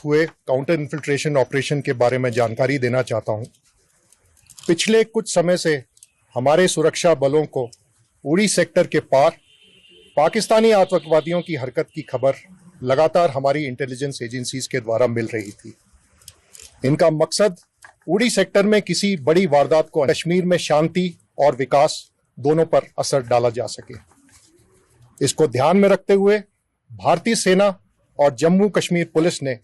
हुए counter infiltration operation के बारे में जानकारी देना चाहता हूं। पिछले कुछ समय से हमारे सुरक्षा बलों को उड़ी सेक्टर के पार पाकिस्तानी आतंकवादियों की हरकत की खबर लगातार हमारी इंटेलिजेंस एजेंसीज के द्वारा मिल रही थी। इनका मकसद उड़ी सेक्टर में किसी बड़ी वारदात को कश्मीर में शांति और विकास दोनों पर असर डाला जा सके। इसको ध्यान में रखते हुए भारतीय सेना और जम्मू कश्मीर पुलिस ने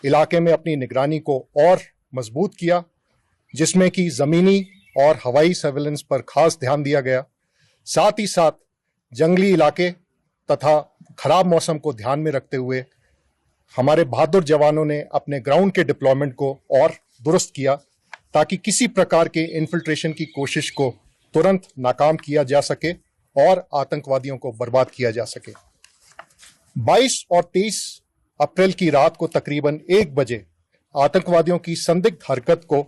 इलाके में अपनी निगरानी को और मजबूत किया, जिसमें कि जमीनी और हवाई सर्विलेंस पर खास ध्यान दिया गया। साथ ही साथ जंगली इलाके तथा खराब मौसम को ध्यान में रखते हुए हमारे बहादुर जवानों ने अपने ग्राउंड के डिप्लॉयमेंट को और दुरुस्त किया, ताकि किसी प्रकार के इन्फिल्ट्रेशन की कोशिश को तुरंत नाकाम किया जा सके और आतंकवादियों को बर्बाद किया जा सके। 22 और 23 अप्रैल की रात को तकरीबन 1 बजे आतंकवादियों की संदिग्ध हरकत को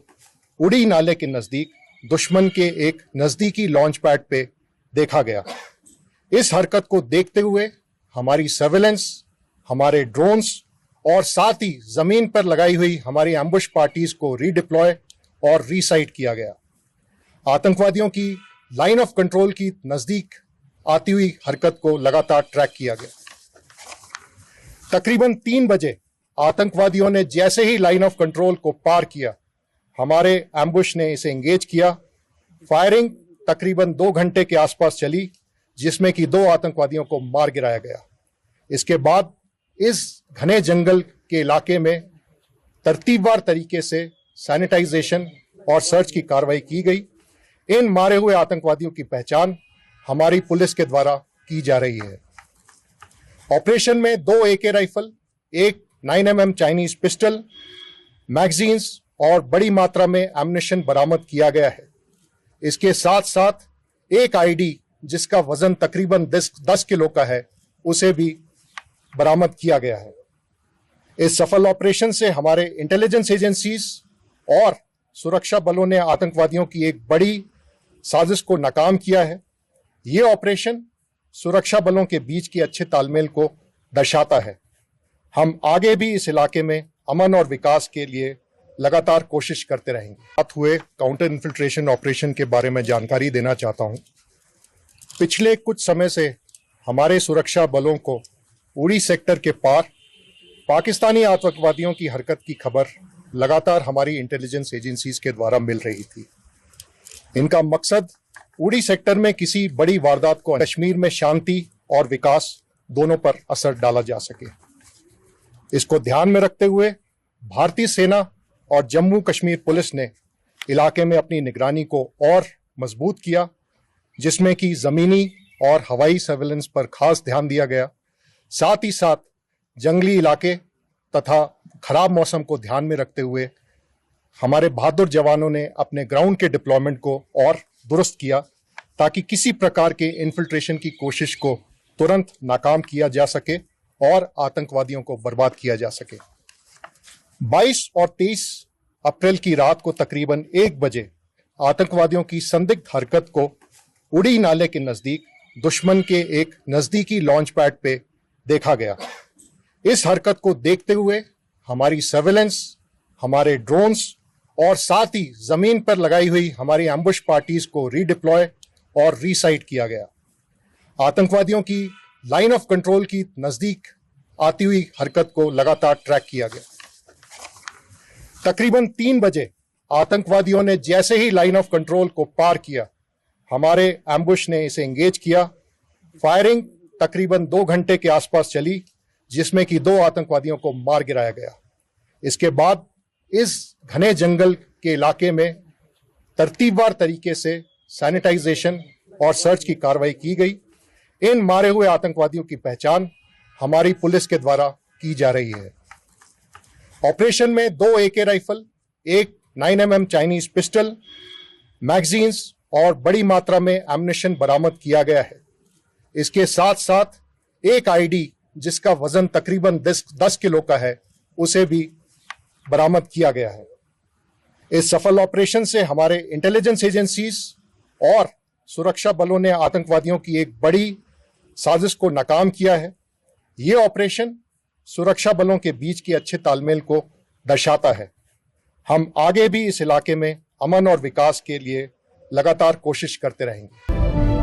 उड़ी नाले के नजदीक दुश्मन के एक नजदीकी लॉन्च पैड पे देखा गया। इस हरकत को देखते हुए हमारी सर्विलेंस, हमारे ड्रोन्स और साथ ही जमीन पर लगाई हुई हमारी एम्बुश पार्टीज को रीडिप्लॉय और रीसाइट किया गया। आतंकवादियों की लाइन ऑफ कंट्रोल की नजदीक आती हुई हरकत को लगातार ट्रैक किया गया। तकरीबन 3 बजे आतंकवादियों ने जैसे ही लाइन ऑफ कंट्रोल को पार किया, हमारे एम्बुश ने इसे एंगेज किया। फायरिंग तकरीबन 2 घंटे के आसपास चली, जिसमें कि 2 आतंकवादियों को मार गिराया गया। इसके बाद इस घने जंगल के इलाके में तरतीबवार तरीके से सैनिटाइजेशन और सर्च की कार्रवाई की गई। इन मारे हुए आतंकवादियों की पहचान हमारी पुलिस के द्वारा की जा रही है। ऑपरेशन में 2 AK rifle, 1 9mm Chinese pistol, magazines और बड़ी मात्रा में एम्युनिशन बरामद किया गया है। इसके साथ साथ एक ID जिसका वजन तकरीबन 10 किलो का है, उसे भी बरामद किया गया है। इस सफल ऑपरेशन से हमारे इंटेलिजेंस एजेंसीज और सुरक्षा बलों ने आतंकवादियों की एक बड़ी साजिश को नाकाम किया है। ये ऑपरेशन सुरक्षा बलों के बीच के अच्छे तालमेल को दर्शाता है। हम आगे भी इस इलाके में अमन और विकास के लिए लगातार कोशिश करते रहेंगे। बात हुए काउंटर इन्फिल्ट्रेशन ऑपरेशन के बारे में जानकारी देना चाहता हूं। पिछले कुछ समय से हमारे सुरक्षा बलों को उड़ी सेक्टर के पार पाकिस्तानी आतंकवादियों की हरकत की खबर लगातार हमारी इंटेलिजेंस एजेंसीज के द्वारा मिल रही थी। इनका मकसद उड़ी सेक्टर में किसी बड़ी वारदात को कश्मीर में शांति और विकास दोनों पर असर डाला जा सके। इसको ध्यान में रखते हुए भारतीय सेना और जम्मू कश्मीर पुलिस ने इलाके में अपनी निगरानी को और मजबूत किया, जिसमें कि जमीनी और हवाई सर्विलेंस पर खास ध्यान दिया गया। साथ ही साथ जंगली इलाके तथा खराब मौसम को ध्यान में रखते हुए हमारे बहादुर जवानों ने अपने ग्राउंड के डिप्लॉयमेंट को और दुरुस्त किया, ताकि किसी प्रकार के इन्फिल्ट्रेशन की कोशिश को तुरंत नाकाम किया जा सके और आतंकवादियों को बर्बाद किया जा सके। 22 और 23 अप्रैल की रात को तकरीबन 1 बजे आतंकवादियों की संदिग्ध हरकत को उड़ी नाले के नजदीक दुश्मन के एक नजदीकी लॉन्च पैड पे देखा गया। इस हरकत को देखते हुए हमारी सर्विलेंस, हमारे ड्रोन्स और साथ ही जमीन पर लगाई हुई हमारी एम्बुश पार्टीज को रीडिप्लॉय और रीसाइट किया गया। आतंकवादियों की लाइन ऑफ कंट्रोल की नजदीक आती हुई हरकत को लगातार ट्रैक किया गया। तकरीबन 3 बजे आतंकवादियों ने जैसे ही लाइन ऑफ कंट्रोल को पार किया, हमारे एम्बुश ने इसे एंगेज किया। फायरिंग तकरीबन 2 घंटे के आसपास चली, जिसमें कि 2 आतंकवादियों को मार गिराया गया। इसके बाद इस घने जंगल के इलाके में तरतीबवार तरीके से सैनिटाइजेशन और सर्च की कार्रवाई की गई। इन मारे हुए आतंकवादियों की पहचान हमारी पुलिस के द्वारा की जा रही है। ऑपरेशन में 2 AK rifle, 1 9mm Chinese pistol, magazines और बड़ी मात्रा में एम्युनिशन बरामद किया गया है। इसके साथ साथ एक ID जिसका वजन तकरीबन 10 किलो का है, उसे भी बरामद किया गया है। इस सफल ऑपरेशन से हमारे इंटेलिजेंस एजेंसीज और सुरक्षा बलों ने आतंकवादियों की एक बड़ी साजिश को नाकाम किया है। ये ऑपरेशन सुरक्षा बलों के बीच के अच्छे तालमेल को दर्शाता है। हम आगे भी इस इलाके में अमन और विकास के लिए लगातार कोशिश करते रहेंगे।